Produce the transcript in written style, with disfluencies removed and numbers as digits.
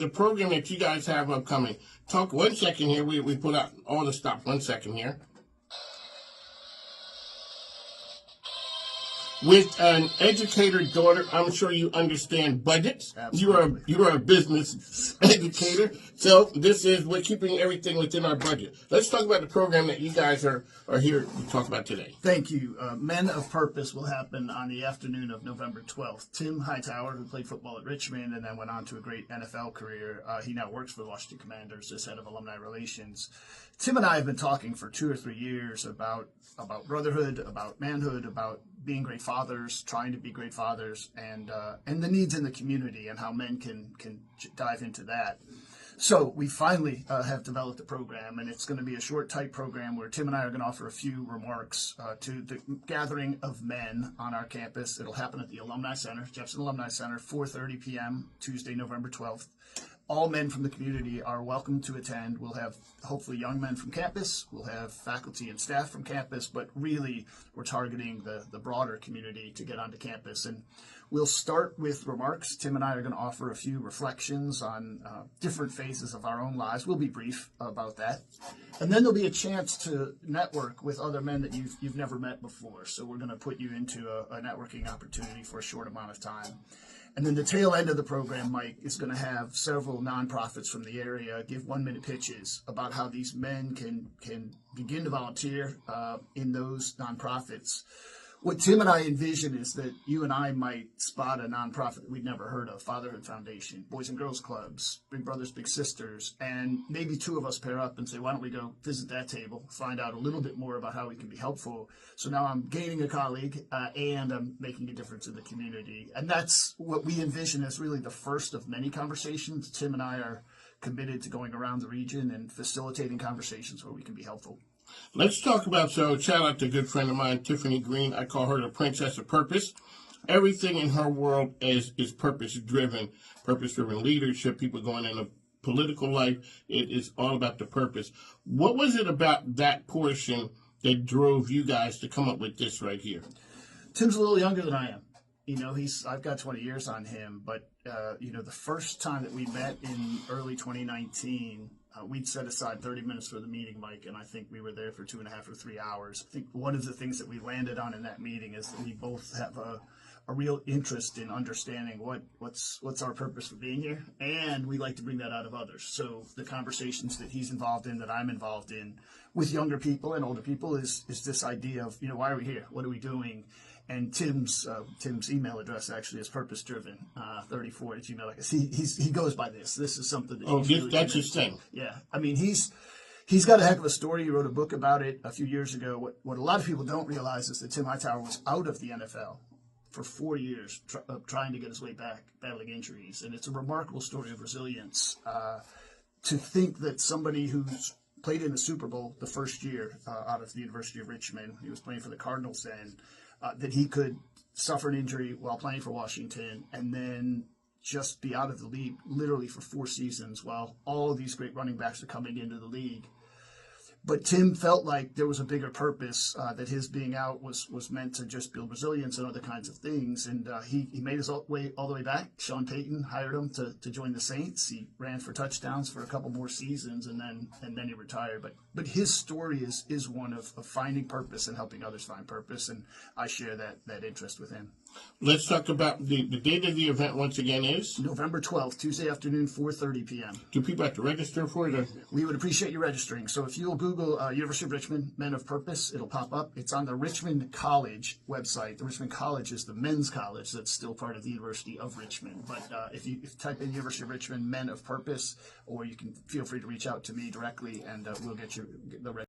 The program that you guys have upcoming. Talk 1 second here. We put out all the stops. 1 second here. With an educator daughter, I'm sure you understand budgets. Absolutely. You are a business educator, so we're keeping everything within our budget. Let's talk about the program that you guys are here to talk about today. Thank you. Men of Purpose will happen on the afternoon of November 12th. Tim Hightower, who played football at Richmond and then went on to a great NFL career, he now works for the Washington Commanders as head of alumni relations. Tim and I have been talking for 2 or 3 years about brotherhood, about manhood, about being great fathers, trying to be great fathers, and the needs in the community and how men can dive into that. So we finally have developed a program, and it's going to be a short, tight program where Tim and I are going to offer a few remarks to the gathering of men on our campus. It'll happen at the Alumni Center, Jefferson Alumni Center, 4:30 p.m., Tuesday, November 12th. All men from the community are welcome to attend. We'll have hopefully young men from campus. We'll have faculty and staff from campus, but really we're targeting the broader community to get onto campus. And we'll start with remarks. Tim and I are going to offer a few reflections on different phases of our own lives. We'll be brief about that. And then there'll be a chance to network with other men that you've never met before. So we're going to put you into a networking opportunity for a short amount of time. And then the tail end of the program, Mike, is going to have several nonprofits from the area give 1-minute pitches about how these men can begin to volunteer in those nonprofits. What Tim and I envision is that you and I might spot a nonprofit that we'd never heard of, Fatherhood Foundation, Boys and Girls Clubs, Big Brothers, Big Sisters, and maybe 2 of us pair up and say, why don't we go visit that table, find out a little bit more about how we can be helpful. So now I'm gaining a colleague and I'm making a difference in the community. And that's what we envision as really the first of many conversations. Tim and I are committed to going around the region and facilitating conversations where we can be helpful. Let's talk about, shout out to a good friend of mine, Tiffany Green. I call her the Princess of Purpose. Everything in her world is purpose-driven leadership, people going into political life. It is all about the purpose. What was it about that portion that drove you guys to come up with this right here? Tim's a little younger than I am. I've got 20 years on him, but the first time that we met in early 2019, we'd set aside 30 minutes for the meeting, Mike, and I think we were there for 2.5 or 3 hours. I think one of the things that we landed on in that meeting is that we both have a real interest in understanding what's our purpose for being here, and we like to bring that out of others. So the conversations that he's involved in, that I'm involved in, with younger people and older people, is this idea of, why are we here? What are we doing? And Tim's email address actually is purpose-driven34 at gmail.com. He goes by this. This is something that he's really that's his thing. Yeah, I mean he's got a heck of a story. He wrote a book about it a few years ago. What a lot of people don't realize is that Tim Hightower was out of the NFL for 4 years, trying to get his way back, battling injuries, and it's a remarkable story of resilience. To think that somebody who's played in the Super Bowl the first year out of the University of Richmond, he was playing for the Cardinals then. That he could suffer an injury while playing for Washington and then just be out of the league literally for 4 seasons while all of these great running backs are coming into the league. But Tim felt like there was a bigger purpose, that his being out was meant to just build resilience and other kinds of things. And he made his way all the way back. Sean Payton hired him to join the Saints. He ran for touchdowns for a couple more seasons, and then he retired. But his story is one of finding purpose and helping others find purpose, and I share that interest with him. Let's talk about the date of the event once again is? November 12th, Tuesday afternoon, 4:30 p.m. Do people have to register for it? Or? We would appreciate you registering. So if you'll Google University of Richmond Men of Purpose, it'll pop up. It's on the Richmond College website. The Richmond College is the men's college that's still part of the University of Richmond. But if you type in University of Richmond Men of Purpose, or you can feel free to reach out to me directly, and we'll get you the